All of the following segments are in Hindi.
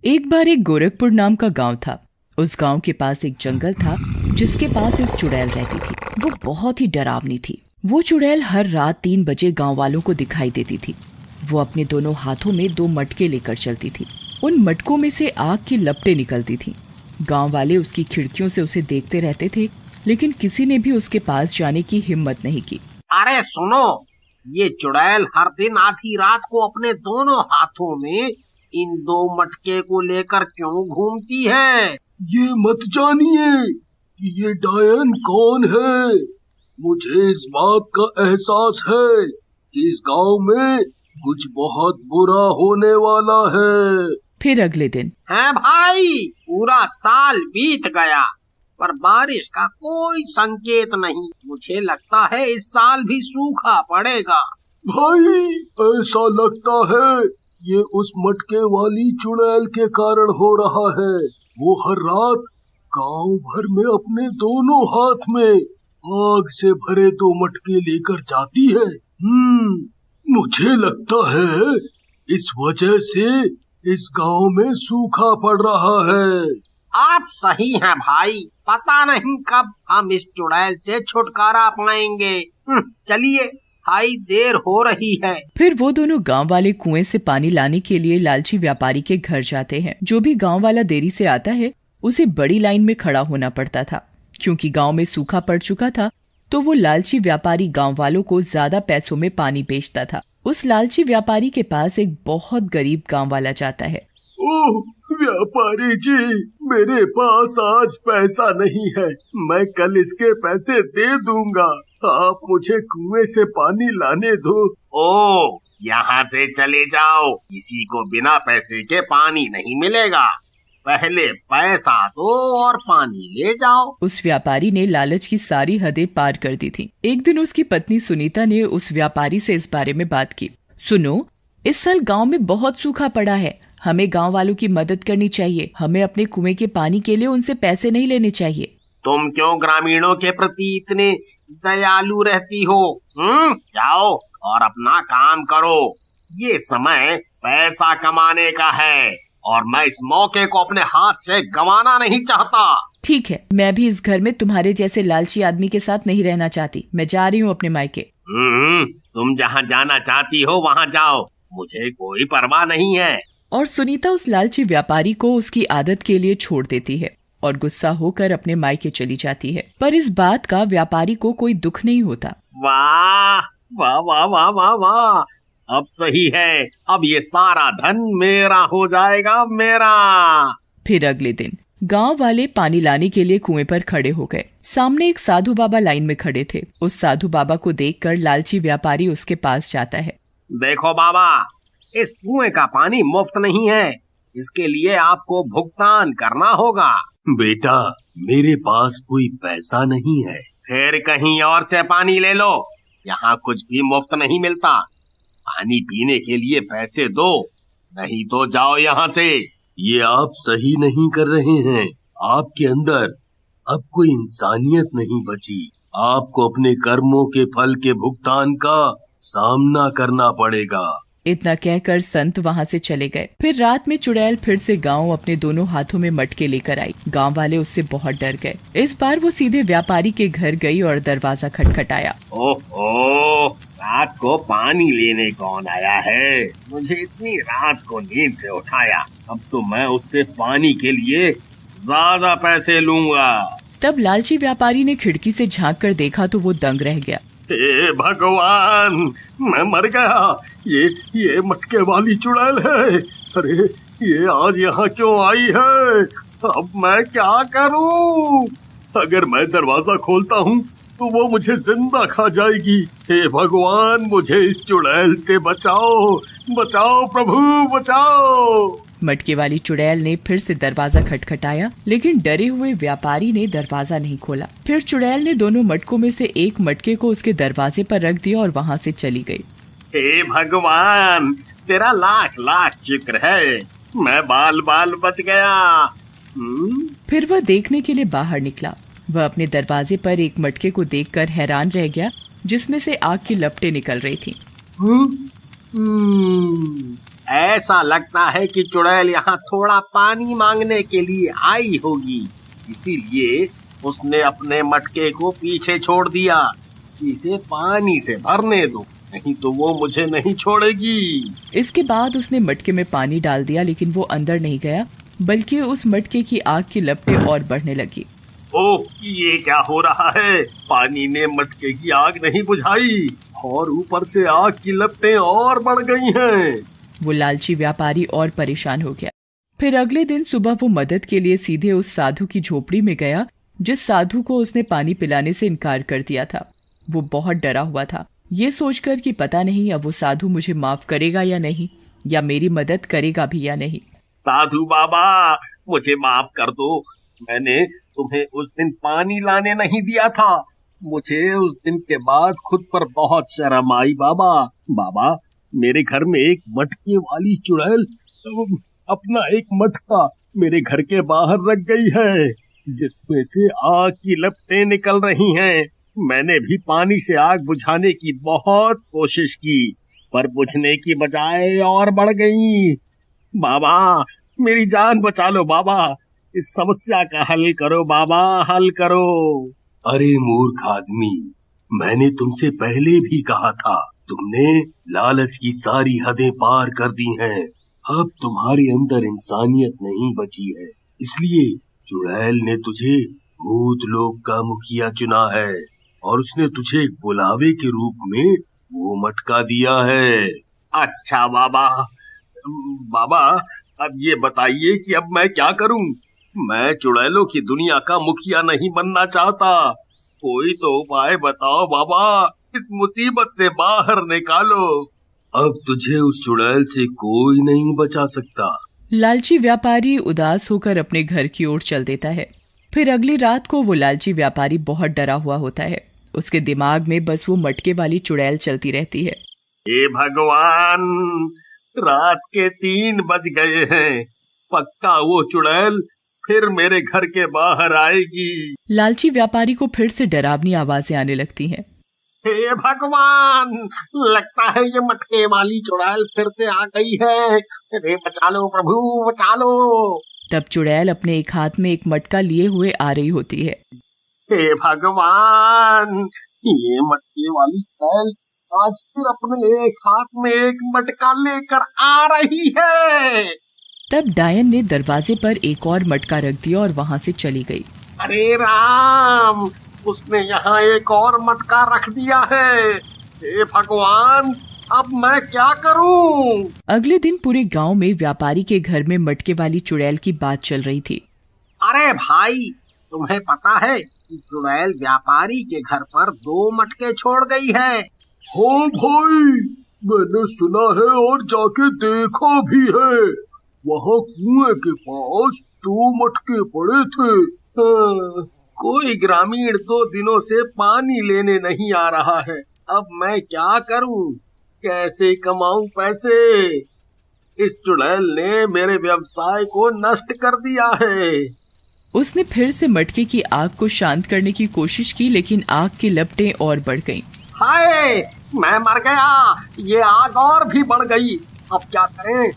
एक बार एक गोरखपुर नाम का गांव था। उस गांव के पास एक जंगल था जिसके पास एक चुड़ैल रहती थी। वो बहुत ही डरावनी थी। वो चुड़ैल हर रात 3 बजे गांव वालों को दिखाई देती थी। वो अपने दोनों हाथों में 2 मटके लेकर चलती थी। उन मटकों में से आग की लपटें निकलती थीं। गांव वाले उसकी खिड़कियों से उसे देखते रहते थे, लेकिन किसी ने भी उसके पास जाने की हिम्मत नहीं की। अरे सुनो, ये चुड़ैल हर दिन आधी रात को अपने दोनों हाथों में इन 2 मटके को लेकर क्यों घूमती है? ये मत जानिए कि ये डायन कौन है। मुझे इस बात का एहसास है कि इस गांव में कुछ बहुत बुरा होने वाला है। फिर अगले दिन है भाई, पूरा साल बीत गया पर बारिश का कोई संकेत नहीं। मुझे लगता है इस साल भी सूखा पड़ेगा। भाई, ऐसा लगता है ये उस मटके वाली चुड़ैल के कारण हो रहा है। वो हर रात गांव भर में अपने दोनों हाथ में आग से भरे 2 मटके लेकर जाती है। मुझे लगता है इस वजह से इस गांव में सूखा पड़ रहा है। आप सही हैं भाई, पता नहीं कब हम इस चुड़ैल से छुटकारा पाएंगे। चलिए भाई, देर हो रही है। फिर वो दोनों गांव वाले कुएं से पानी लाने के लिए लालची व्यापारी के घर जाते हैं। जो भी गांव वाला देरी से आता है उसे बड़ी लाइन में खड़ा होना पड़ता था। क्योंकि गांव में सूखा पड़ चुका था तो वो लालची व्यापारी गांव वालों को ज्यादा पैसों में पानी बेचता था। उस लालची व्यापारी के पास एक बहुत गरीब गांव वाला जाता है। ओह व्यापारी जी, मेरे पास आज पैसा नहीं है। मैं कल इसके पैसे दे दूंगा। आप मुझे कुएं से पानी लाने दो। ओह, यहाँ से चले जाओ, किसी को बिना पैसे के पानी नहीं मिलेगा। पहले पैसा दो और पानी ले जाओ। उस व्यापारी ने लालच की सारी हदें पार कर दी थी। एक दिन उसकी पत्नी सुनीता ने उस व्यापारी से इस बारे में बात की। सुनो, इस साल गांव में बहुत सूखा पड़ा है। हमें गांव वालों की मदद करनी चाहिए। हमें अपने कुएं के पानी के लिए उनसे पैसे नहीं लेने चाहिए। तुम क्यों ग्रामीणों के प्रति इतने दयालु रहती हो? जाओ और अपना काम करो। ये समय पैसा कमाने का है और मैं इस मौके को अपने हाथ से गंवाना नहीं चाहता। ठीक है, मैं भी इस घर में तुम्हारे जैसे लालची आदमी के साथ नहीं रहना चाहती। मैं जा रही हूँ अपने मायके। तुम जहाँ जाना चाहती हो वहाँ जाओ, मुझे कोई परवाह नहीं है। और सुनीता उस लालची व्यापारी को उसकी आदत के लिए छोड़ देती है और गुस्सा होकर अपने मायके चली जाती है। पर इस बात का व्यापारी को कोई दुख नहीं होता। वाह वाह वाह वाह वाह वाह, अब सही है। अब ये सारा धन मेरा हो जाएगा, मेरा। फिर अगले दिन गांव वाले पानी लाने के लिए कुएं पर खड़े हो गए। सामने एक साधु बाबा लाइन में खड़े थे। उस साधु बाबा को देखकर लालची व्यापारी उसके पास जाता है। देखो बाबा, इस कुएं का पानी मुफ्त नहीं है, इसके लिए आपको भुगतान करना होगा। बेटा, मेरे पास कोई पैसा नहीं है। फिर कहीं और से पानी ले लो, यहाँ कुछ भी मुफ्त नहीं मिलता। पानी पीने के लिए पैसे दो, नहीं तो जाओ यहाँ से। ये आप सही नहीं कर रहे हैं। आपके अंदर अब कोई इंसानियत नहीं बची। आपको अपने कर्मों के फल के भुगतान का सामना करना पड़ेगा। इतना कहकर संत वहाँ से चले गए। फिर रात में चुड़ैल फिर से गांव अपने दोनों हाथों में मटके लेकर आई। गांव वाले उससे बहुत डर गए। इस बार वो सीधे व्यापारी के घर गई और दरवाजा खटखटाया। ओहो, रात को पानी लेने कौन आया है? मुझे इतनी रात को नींद से उठाया। अब तो मैं उससे पानी के लिए ज्यादा पैसे लूंगा। तब लालची व्यापारी ने खिड़की से झांक कर देखा तो वो दंग रह गया। हे भगवान, मैं मर गया। ये मटके वाली चुड़ैल है। अरे, ये आज यहाँ क्यों आई है? अब मैं क्या करूं? अगर मैं दरवाजा खोलता हूँ तो वो मुझे जिंदा खा जाएगी। हे भगवान, मुझे इस चुड़ैल से बचाओ, बचाओ प्रभु, बचाओ। मटके वाली चुड़ैल ने फिर से दरवाजा खटखटाया, लेकिन डरे हुए व्यापारी ने दरवाजा नहीं खोला। फिर चुड़ैल ने दोनों मटकों में से एक मटके को उसके दरवाजे पर रख दिया और वहाँ से चली गई। हे भगवान, तेरा लाख लाख शुक्र है, मैं बाल बाल बच गया। फिर वह देखने के लिए बाहर निकला। वह अपने दरवाजे पर एक मटके को देखकर हैरान रह गया, जिसमें से आग की लपटें निकल रही थीं। ऐसा लगता है कि चुड़ैल यहाँ थोड़ा पानी मांगने के लिए आई होगी, इसीलिए उसने अपने मटके को पीछे छोड़ दिया। इसे पानी से भरने दो, नहीं तो वो मुझे नहीं छोड़ेगी। इसके बाद उसने मटके में पानी डाल दिया, लेकिन वो अंदर नहीं गया, बल्कि उस मटके की आग की लपटें और बढ़ने लगी। ओह, ये क्या हो रहा है? पानी ने मटके की आग नहीं बुझाई और ऊपर से आग की लपटें और बढ़ गई हैं। वो लालची व्यापारी और परेशान हो गया। फिर अगले दिन सुबह वो मदद के लिए सीधे उस साधु की झोपड़ी में गया, जिस साधु को उसने पानी पिलाने से इनकार कर दिया था। वो बहुत डरा हुआ था, ये सोचकर कि पता नहीं अब वो साधु मुझे माफ करेगा या नहीं, या मेरी मदद करेगा भी या नहीं। साधु बाबा, मुझे माफ कर दो। मैंने तुम्हें उस दिन पानी लाने नहीं दिया था। मुझे उस दिन के बाद खुद पर बहुत शर्म आई बाबा। बाबा, मेरे घर में एक मटके वाली चुड़ैल अपना एक मटका मेरे घर के बाहर रख गई है, जिसमें से आग की लपटें निकल रही हैं। मैंने भी पानी से आग बुझाने की बहुत कोशिश की, पर बुझने की बजाय और बढ़ गई। बाबा, मेरी जान बचा लो बाबा। इस समस्या का हल करो बाबा, हल करो। अरे मूर्ख आदमी, मैंने तुमसे पहले भी कहा था, तुमने लालच की सारी हदें पार कर दी हैं। अब तुम्हारे अंदर इंसानियत नहीं बची है, इसलिए चुड़ैल ने तुझे भूत लोक का मुखिया चुना है और उसने तुझे एक बुलावे के रूप में वो मटका दिया है। अच्छा बाबा। बाबा, अब ये बताइए कि अब मैं क्या करूं? मैं चुड़ैलों की दुनिया का मुखिया नहीं बनना चाहता। कोई तो उपाय बताओ बाबा, इस मुसीबत से बाहर निकालो। अब तुझे उस चुड़ैल से कोई नहीं बचा सकता। लालची व्यापारी उदास होकर अपने घर की ओर चल देता है। फिर अगली रात को वो लालची व्यापारी बहुत डरा हुआ होता है। उसके दिमाग में बस वो मटके वाली चुड़ैल चलती रहती है। हे भगवान, रात के 3 बज गए हैं। पक्का वो चुड़ैल फिर मेरे घर के बाहर आएगी। लालची व्यापारी को फिर से डरावनी आवाजें आने लगती हैं। हे भगवान, लगता है ये मटके वाली चुड़ैल फिर से आ गई है। अरे बचा लो प्रभु, बचा लो। तब चुड़ैल अपने एक हाथ में एक मटका लिए हुए आ रही होती है। हे भगवान, ये मटके वाली चुड़ैल आज फिर अपने एक हाथ में एक मटका लेकर आ रही है। तब डायन ने दरवाजे पर एक और मटका रख दिया और वहां से चली गई। अरे राम, उसने यहाँ एक और मटका रख दिया है। हे भगवान, अब मैं क्या करूं? अगले दिन पूरे गांव में व्यापारी के घर में मटके वाली चुड़ैल की बात चल रही थी। अरे भाई, तुम्हें पता है कि चुड़ैल व्यापारी के घर पर 2 मटके छोड़ गई है। हाँ भाई, मैंने सुना है और जाके देखा भी है। वहाँ कुएं के पास 2 मटके पड़े थे। कोई ग्रामीण 2 दिनों से पानी लेने नहीं आ रहा है। अब मैं क्या करूं? कैसे कमाऊं पैसे? इस चुड़ैल ने मेरे व्यवसाय को नष्ट कर दिया है। उसने फिर से मटके की आग को शांत करने की कोशिश की, लेकिन आग की लपटें और बढ़ गईं। हाय, मैं मर गया। ये आग और भी बढ़ गई। अब क्या करें?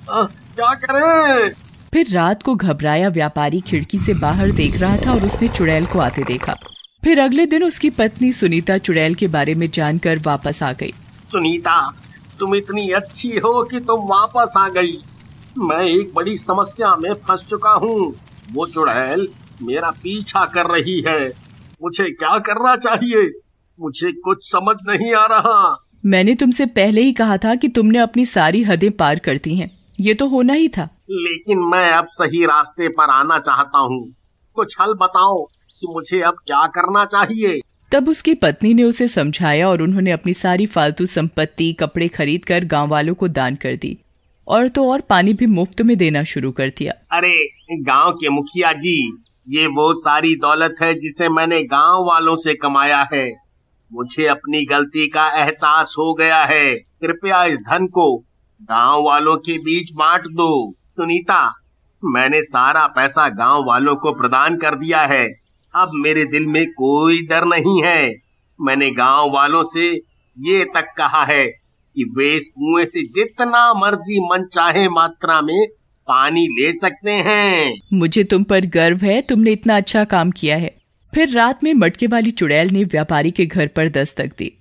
क्या करें? फिर रात को घबराया व्यापारी खिड़की से बाहर देख रहा था और उसने चुड़ैल को आते देखा। फिर अगले दिन उसकी पत्नी सुनीता चुड़ैल के बारे में जानकर वापस आ गई। सुनीता, तुम इतनी अच्छी हो कि तुम वापस आ गई। मैं एक बड़ी समस्या में फंस चुका हूँ। वो चुड़ैल मेरा पीछा कर रही है। मुझे क्या करना चाहिए? मुझे कुछ समझ नहीं आ रहा। मैंने तुमसे पहले ही कहा था कि तुमने अपनी सारी हदें पार कर दी हैं। ये तो होना ही था। लेकिन मैं अब सही रास्ते पर आना चाहता हूँ। कुछ हल बताओ कि मुझे अब क्या करना चाहिए। तब उसकी पत्नी ने उसे समझाया और उन्होंने अपनी सारी फालतू संपत्ति, कपड़े खरीदकर गांव वालों को दान कर दी और तो और पानी भी मुफ्त में देना शुरू कर दिया। अरे गांव के मुखिया जी, ये वो सारी दौलत है जिसे मैंने गांव वालों से कमाया है। मुझे अपनी गलती का एहसास हो गया है। कृपया इस धन को गांव वालों के बीच बांट दो। सुनीता, मैंने सारा पैसा गांव वालों को प्रदान कर दिया है। अब मेरे दिल में कोई डर नहीं है। मैंने गांव वालों से ये तक कहा है कि वे इस कुएं से जितना मर्जी मन चाहे मात्रा में पानी ले सकते हैं। मुझे तुम पर गर्व है, तुमने इतना अच्छा काम किया है। फिर रात में मटके वाली चुड़ैल ने व्यापारी के घर पर दस्तक दी।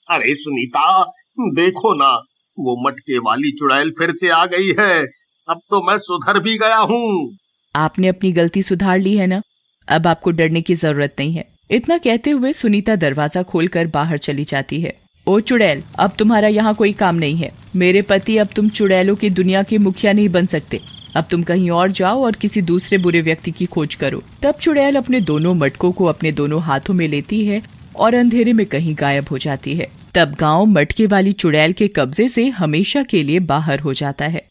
अरे सुनीता, देखो ना, वो मटके वाली चुड़ैल फिर से आ गई है। अब तो मैं सुधर भी गया हूँ। आपने अपनी गलती सुधार ली है ना, अब आपको डरने की जरूरत नहीं है। इतना कहते हुए सुनीता दरवाजा खोलकर बाहर चली जाती है। ओ चुड़ैल, अब तुम्हारा यहाँ कोई काम नहीं है। मेरे पति, अब तुम चुड़ैलों की दुनिया के मुखिया नहीं बन सकते। अब तुम कहीं और जाओ और किसी दूसरे बुरे व्यक्ति की खोज करो। तब चुड़ैल अपने दोनों मटकों को अपने दोनों हाथों में लेती है और अंधेरे में कहीं गायब हो जाती है। तब गांव मटके वाली चुड़ैल के कब्जे से हमेशा के लिए बाहर हो जाता है।